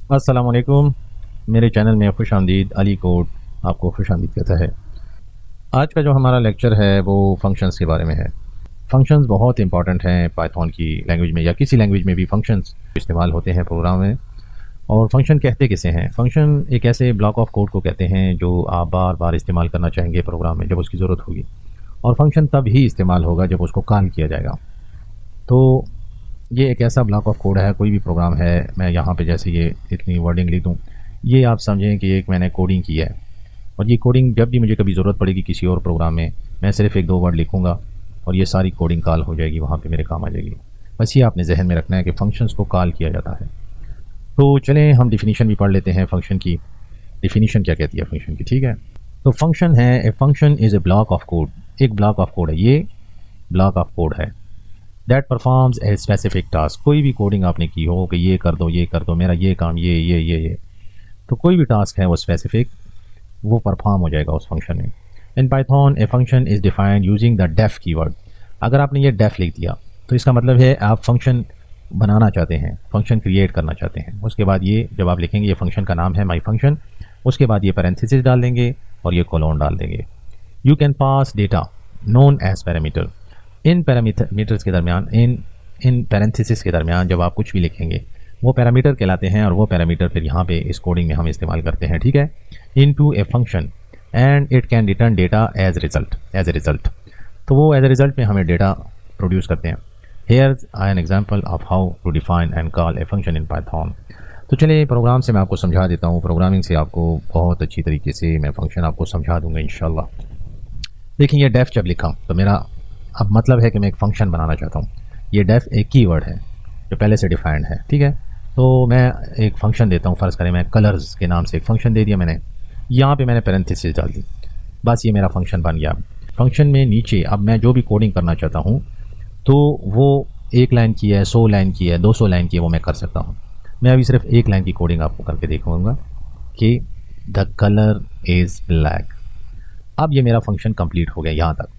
अस्सलामुअलैकुम। मेरे चैनल में खुश आमदीद। अली कोड आपको खुश आमदीद कहता है। आज का जो हमारा लेक्चर है वो फंक्शंस के बारे में है। फंक्शंस बहुत इंपॉर्टेंट हैं पाइथन की लैंग्वेज में या किसी लैंग्वेज में भी फंक्शंस इस्तेमाल होते हैं प्रोग्राम में। और फंक्शन कहते किसे हैं? फंक्शन एक ऐसे ब्लॉक ऑफ कोड को कहते हैं जो आप बार बार इस्तेमाल करना चाहेंगे प्रोग्राम में जब उसकी ज़रूरत होगी। और फंक्शन तब ही इस्तेमाल होगा जब उसको कॉल किया जाएगा। तो ये एक ऐसा ब्लॉक ऑफ कोड है, कोई भी प्रोग्राम है, मैं यहाँ पे जैसे ये इतनी वर्डिंग लिख दूँ, ये आप समझें कि एक मैंने कोडिंग की है। और ये कोडिंग जब भी मुझे कभी ज़रूरत पड़ेगी किसी और प्रोग्राम में, मैं सिर्फ़ एक दो वर्ड लिखूँगा और ये सारी कोडिंग कॉल हो जाएगी, वहाँ पे मेरे काम आ जाएगी। बस ये आपने जहन में रखना है कि फंक्शंस को कॉल किया जाता है। तो चलें हम डिफिनीशन भी पढ़ लेते हैं फ़ंक्शन की। डिफिनीशन क्या कहती है फ़ंक्शन की, ठीक है? तो फ़ंक्शन है, ए function is a block of code. एक ब्लॉक ऑफ कोड है, ये ब्लॉक ऑफ कोड है। That performs a specific task. कोई भी कोडिंग आपने की हो कि ये कर दो मेरा ये काम, ये, तो कोई भी टास्क है वो स्पेसिफिक, वो परफॉर्म हो जाएगा उस फंक्शन में। In Python a function is defined using the def keyword. अगर आपने ये डेफ लिख दिया तो इसका मतलब है आप फंक्शन बनाना चाहते हैं, फंक्शन क्रिएट करना चाहते हैं। उसके बाद ये जब आप लिखेंगे ये फंक्शन का नाम है माई फंक्शन, उसके बाद ये पैरेंथेसिस डाल देंगे और ये कोलोन डाल देंगे। You can pass data known as parameter. इन पैरामीटर्स के दरमियान, इन पैरेंथेसिस के दरमियान जब आप कुछ भी लिखेंगे वो पैरामीटर कहलाते हैं और वो पैरामीटर फिर यहाँ पे इस कोडिंग में हम इस्तेमाल करते हैं, ठीक है? Into a function and it can return data as result. तो वो एज ए रिजल्ट में हमें डेटा प्रोड्यूस करते हैं। Here I an example of how to define and call a function in Python. तो चलिए प्रोग्राम से मैं आपको समझा देता हूँ, प्रोग्रामिंग से आपको बहुत अच्छी तरीके से मैं फंक्शन आपको समझा दूंगा इंशाल्लाह। देखिए ये डेफ जब लिखा तो मेरा अब मतलब है कि मैं एक फ़ंक्शन बनाना चाहता हूँ। ये डेफ एक कीवर्ड है जो पहले से डिफाइंड है, ठीक है? तो मैं एक फ़ंक्शन देता हूँ, फ़र्ज़ करें मैं कलर्स के नाम से एक फ़ंक्शन दे दिया मैंने। यहाँ पे मैंने पैरेंथेसिस डाल दी, बस ये मेरा फ़ंक्शन बन गया। फ़ंक्शन में नीचे अब मैं जो भी कोडिंग करना चाहता हूँ तो वो 1 लाइन की है, 100 लाइन की है, 200 लाइन की है, वो मैं कर सकता हूँ। मैं अभी सिर्फ 1 लाइन की कोडिंग आपको करके दिखाऊँगा कि द कलर इज़ ब्लैक। अब ये मेरा फंक्शन कंप्लीट हो गया यहाँ तक,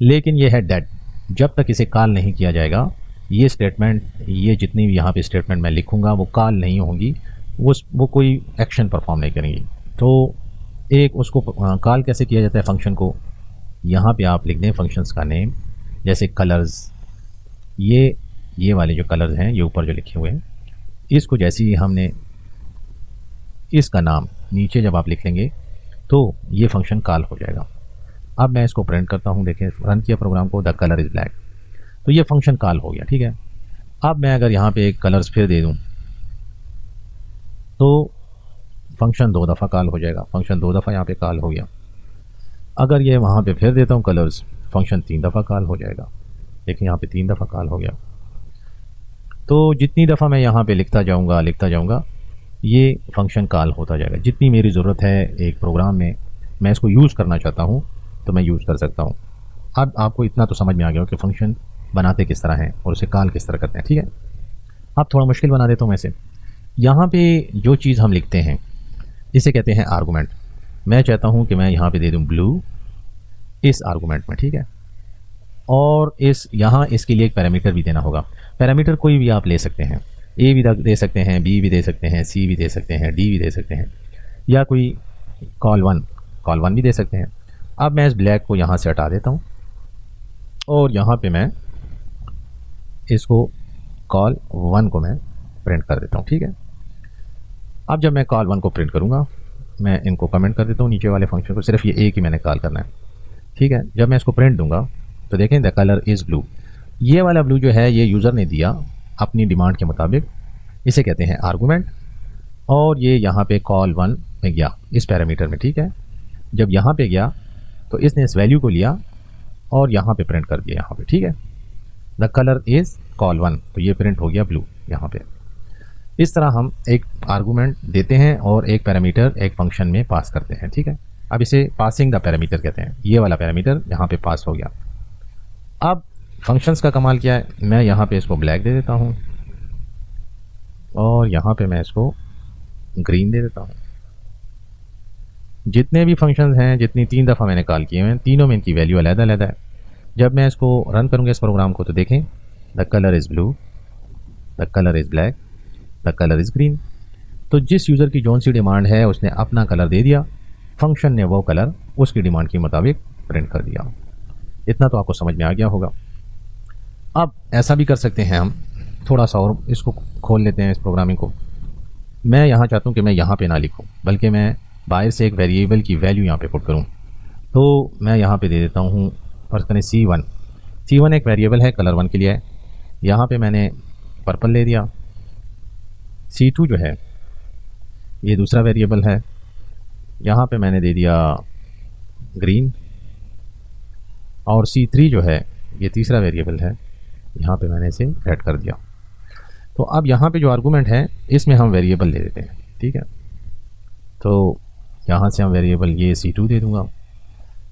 लेकिन ये है डेड। जब तक इसे कॉल नहीं किया जाएगा ये स्टेटमेंट, ये जितनी भी यहाँ पे स्टेटमेंट मैं लिखूँगा वो कॉल नहीं होंगी, वो कोई एक्शन परफॉर्म नहीं करेंगी। तो एक उसको कॉल कैसे किया जाता है फंक्शन को, यहाँ पे आप लिख दें फंक्शंस का नेम, जैसे कलर्स। ये वाले जो कलर्स हैं ये ऊपर जो लिखे हुए हैं, इसको जैसे ही हमने इसका नाम नीचे जब आप लिख लेंगे तो ये फंक्शन कॉल हो जाएगा। अब मैं इसको प्रिंट करता हूँ, देखें रन किया प्रोग्राम को, द कलर इज़ ब्लैक, तो ये फंक्शन कॉल हो गया, ठीक है? अब मैं अगर यहाँ पे एक कलर्स फिर दे दूँ तो फंक्शन 2 दफ़ा कॉल हो जाएगा, फंक्शन 2 दफ़ा यहाँ पे कॉल हो गया। अगर ये वहाँ पे फिर देता हूँ कलर्स, फंक्शन 3 दफ़ा कॉल हो जाएगा। देखिए यहाँ पे 3 दफ़ा कॉल हो गया। तो जितनी दफ़ा मैं यहाँ पे लिखता जाऊँगा ये फंक्शन कॉल होता जाएगा। जितनी मेरी ज़रूरत है एक प्रोग्राम में, मैं इसको यूज़ करना चाहता हूँ तो मैं यूज़ कर सकता हूँ। अब आपको इतना तो समझ में आ गया हो कि फ़ंक्शन बनाते किस तरह हैं और उसे कॉल किस तरह करते हैं, ठीक है? अब थोड़ा मुश्किल बना देता हूँ मैं इसे। यहाँ पे जो चीज़ हम लिखते हैं इसे कहते हैं आर्गूमेंट। मैं चाहता हूँ कि मैं यहाँ पे दे दूँ ब्लू इस आर्गूमेंट में, ठीक है? और यहाँ इसके लिए एक पैरामीटर भी देना होगा। पैरामीटर कोई भी आप ले सकते हैं, ए भी दे सकते हैं, बी भी दे सकते हैं, सी भी दे सकते हैं, डी भी दे सकते हैं, या कोई कॉल वन भी दे सकते हैं। अब मैं इस ब्लैक को यहाँ से हटा देता हूँ और यहाँ पे मैं इसको कॉल 1 को मैं प्रिंट कर देता हूँ, ठीक है? अब जब मैं कॉल 1 को प्रिंट करूँगा, मैं इनको कमेंट कर देता हूँ नीचे वाले फंक्शन को, सिर्फ ये एक ही मैंने कॉल करना है, ठीक है? जब मैं इसको प्रिंट दूंगा तो देखें द कलर इज़ ब्लू। ये वाला ब्लू जो है ये यूज़र ने दिया अपनी डिमांड के मुताबिक, इसे कहते हैं आर्गूमेंट। और ये यहाँ पे कॉल 1 में गया इस पैरामीटर में, ठीक है? जब यहाँ पे गया तो इसने इस वैल्यू को लिया और यहाँ पे प्रिंट कर दिया यहाँ पे, ठीक है? द कलर इज़ कॉल 1, तो ये प्रिंट हो गया ब्लू यहाँ पे। इस तरह हम एक आर्गूमेंट देते हैं और एक पैरामीटर एक फंक्शन में पास करते हैं, ठीक है? अब इसे पासिंग द पैरामीटर कहते हैं। ये वाला पैरामीटर यहाँ पे पास हो गया। अब फंक्शंस का कमाल क्या है, मैं यहाँ पे इसको ब्लैक दे देता हूँ और यहाँ पे मैं इसको ग्रीन दे देता हूँ। जितने भी फंक्शंस हैं, जितनी 3 दफ़ा मैंने कॉल किए हैं, तीनों में इनकी वैल्यू अलग-अलग है। जब मैं इसको रन करूँगा इस प्रोग्राम को तो देखें the colour is blue, the colour is black, the colour is green. तो जिस यूज़र की जौन सी डिमांड है उसने अपना कलर दे दिया, फंक्शन ने वो कलर उसकी डिमांड के मुताबिक प्रिंट कर दिया। इतना तो आपको समझ में आ गया होगा। अब ऐसा भी कर सकते हैं हम, थोड़ा सा और इसको खोल लेते हैं इस प्रोग्रामिंग को। मैं यहाँ चाहता हूँ कि मैं यहाँ पे ना लिखूँ, बल्कि मैं बाहर से एक वेरिएबल की वैल्यू यहाँ पे पुट करूँ। तो मैं यहाँ पे दे देता हूँ, फर्स्ट करें C1। C1 एक वेरिएबल है, कलर 1 के लिए है। यहाँ पे मैंने पर्पल ले दिया। C2 जो है ये दूसरा वेरिएबल है, यहाँ पे मैंने दे दिया ग्रीन। और C3 जो है ये तीसरा वेरिएबल है, यहाँ पे मैंने इसे ऐड कर दिया। तो अब यहाँ पे जो आर्गूमेंट है इसमें हम वेरिएबल ले देते हैं, ठीक है। तो यहाँ से हम वेरिएबल ये C2 दे दूँगा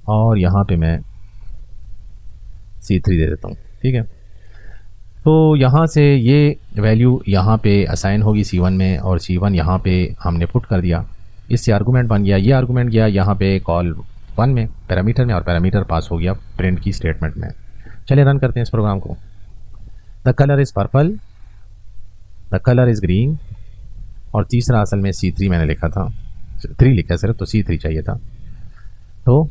और यहाँ पे मैं C3 दे देता हूँ, ठीक है। तो यहाँ से ये वैल्यू यहाँ पे असाइन होगी C1 में, और C1 यहाँ पे हमने पुट कर दिया, इससे आर्गूमेंट बन गया। ये आर्गूमेंट गया यहाँ पे कॉल 1 में, पैरामीटर में, और पैरामीटर पास हो गया प्रिंट की स्टेटमेंट में। चलिए रन करते हैं इस प्रोग्राम को। The colour is purple, the colour is green, और तीसरा असल में C3 मैंने लिखा था, 3 लिखा सिर्फ, तो C3 चाहिए था। तो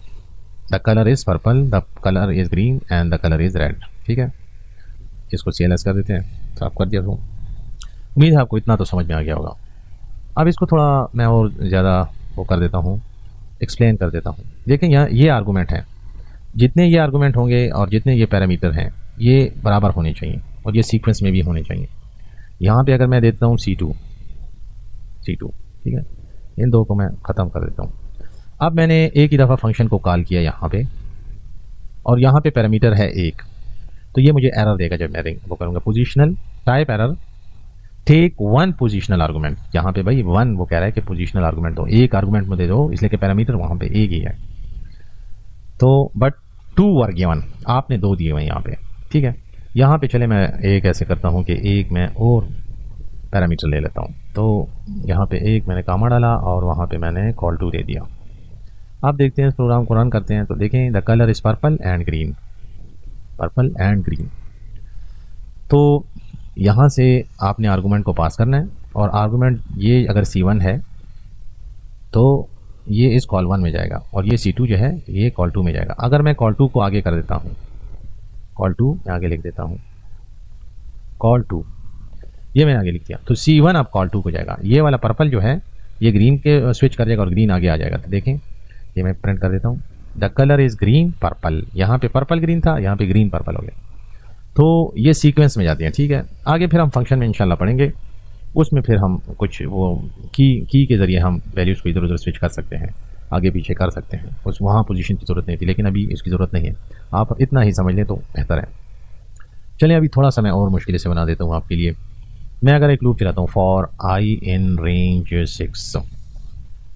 the colour is purple, the colour is green and the colour is red, ठीक है। इसको CLS कर देते हैं, साफ कर दिया। तो उम्मीद है आपको इतना तो समझ में आ गया होगा। अब इसको थोड़ा मैं और ज़्यादा वो कर देता हूँ, एक्सप्लेन कर देता हूँ। देखें यहाँ ये आर्गूमेंट हैं, जितने ये आर्गूमेंट होंगे और जितने ये पैरामीटर हैं ये बराबर होने चाहिए, और ये सीक्वेंस में भी होने चाहिए। यहाँ पे अगर मैं देता हूँ C2, ठीक है, इन दो को मैं ख़त्म कर देता हूँ। अब मैंने एक ही दफ़ा फंक्शन को कॉल किया यहाँ पे, और यहाँ पे पैरामीटर है 1, तो ये मुझे एरर देगा जब मैं वो करूँगा। Positional type error, take 1 positional argument. यहाँ पे भाई 1 वो कह रहा है कि पोजीशनल आर्गूमेंट दो, एक आर्गूमेंट में दे दो, इसलिए कि पैरामीटर वहाँ पे एक ही है। तो बट 2 वर गिवन, आपने 2 दिए हुए यहाँ पे, ठीक है। यहाँ पे चले मैं एक ऐसे करता हूँ कि एक मैं और पैरामीटर ले लेता हूँ। तो यहाँ पे एक मैंने कामा डाला और वहाँ पे मैंने कॉल 2 दे दिया। आप देखते हैं इस प्रोग्राम को रन करते हैं तो देखें the colour is purple and green, purple and green. तो यहाँ से आपने आर्गूमेंट को पास करना है, और आर्गूमेंट ये अगर C1 है तो ये इस कॉल 1 में जाएगा, और ये C2 जो है ये कॉल 2 में जाएगा। अगर मैं कॉल 2 को आगे कर देता हूँ, कॉल 2 मैं आगे लिख देता हूँ, कॉल 2 ये मैंने आगे लिख दिया, तो C1 अब कॉल 2 को जाएगा। ये वाला पर्पल जो है ये ग्रीन के स्विच कर जाएगा और ग्रीन आगे आ जाएगा। तो देखें ये मैं प्रिंट कर देता हूँ, the colour is green purple. यहाँ पे पर्पल ग्रीन था, यहाँ पे ग्रीन पर्पल हो गया। तो ये सीक्वेंस में जाते हैं, ठीक है। आगे फिर हम फंक्शन में इंशाल्लाह पढ़ेंगे, उसमें फिर हम कुछ वो की के ज़रिए हम वैल्यूज़ को इधर उधर स्विच कर सकते हैं, आगे पीछे कर सकते हैं। उस वहाँ पोजीशन की ज़रूरत नहीं थी, लेकिन अभी इसकी ज़रूरत नहीं है। आप इतना ही समझ लें तो बेहतर है। चलिए अभी थोड़ा सा मैं और मुश्किल से बना देता हूँ आपके लिए। मैं अगर एक लूप चलाता हूँ, फॉर I in range 6,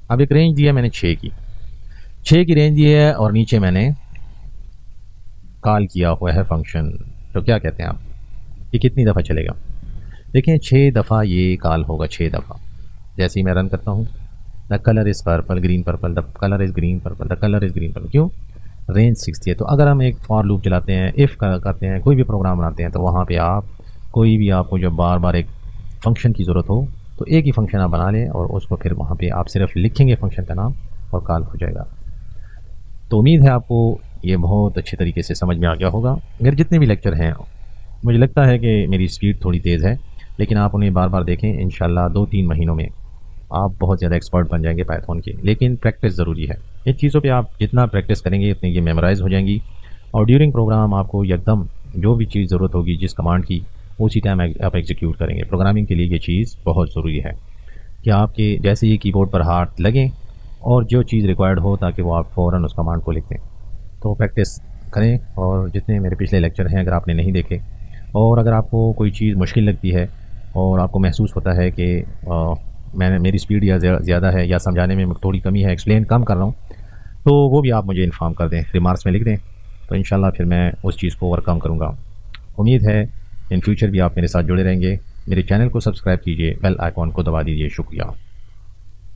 अब एक रेंज दिया मैंने 6 की रेंज दी है, और नीचे मैंने कॉल किया हुआ है फंक्शन। तो क्या कहते हैं आप, ये कितनी दफ़ा चलेगा? देखें 6 दफ़ा ये कॉल होगा, 6 दफ़ा। जैसे ही मैं रन करता हूँ, the colour is purple green purple, the colour is green purple, the colour is green purple. क्यों? रेंज 6 है। तो अगर हम एक फॉर लूप चलाते हैं, इफ़ करते हैं, कोई भी प्रोग्राम बनाते हैं, तो वहाँ पे आप कोई भी आपको जब बार बार एक फंक्शन की ज़रूरत हो तो एक ही फंक्शन आप बना लें, और उसको फिर वहाँ पे आप सिर्फ लिखेंगे फंक्शन का नाम और कॉल हो जाएगा। तो उम्मीद है आपको ये बहुत अच्छे तरीके से समझ में आ गया होगा। मेरे जितने भी लेक्चर हैं, मुझे लगता है कि मेरी स्पीड थोड़ी तेज़ है, लेकिन आप उन्हें बार बार देखें। इंशाल्लाह 2-3 महीनों में आप बहुत ज़्यादा एक्सपर्ट बन जाएंगे पाइथन के। लेकिन प्रैक्टिस ज़रूरी है। इन चीज़ों पे आप जितना प्रैक्टिस करेंगे उतनी ये मेमोराइज़ हो जाएंगी, और ड्यूरिंग प्रोग्राम आपको एकदम जो भी चीज़ ज़रूरत होगी जिस कमांड की, उसी टाइम आप एग्जीक्यूट करेंगे। प्रोग्रामिंग के लिए ये चीज़ बहुत ज़रूरी है कि आपके जैसे ही कीबोर्ड पर हाथ लगें और जो चीज़ रिक्वायर्ड हो, ताकि वो आप फ़ौरन उस कमांड को लिख दें। तो प्रैक्टिस करें। और जितने मेरे पिछले लेक्चर हैं अगर आपने नहीं देखे, और अगर आपको कोई चीज़ मुश्किल लगती है और आपको महसूस होता है कि मेरी स्पीड या ज़्यादा है, या समझाने में थोड़ी कमी है, एक्सप्लेन कम कर रहा हूँ, तो वो भी आप मुझे इन्फॉर्म कर दें, रिमार्क्स में लिख दें। तो इंशाल्लाह फिर मैं उस चीज़ को ओवरकम करूँगा। उम्मीद है इन फ्यूचर भी आप मेरे साथ जुड़े रहेंगे। मेरे चैनल को सब्सक्राइब कीजिए, बेल आइकॉन को दबा दीजिए। शुक्रिया।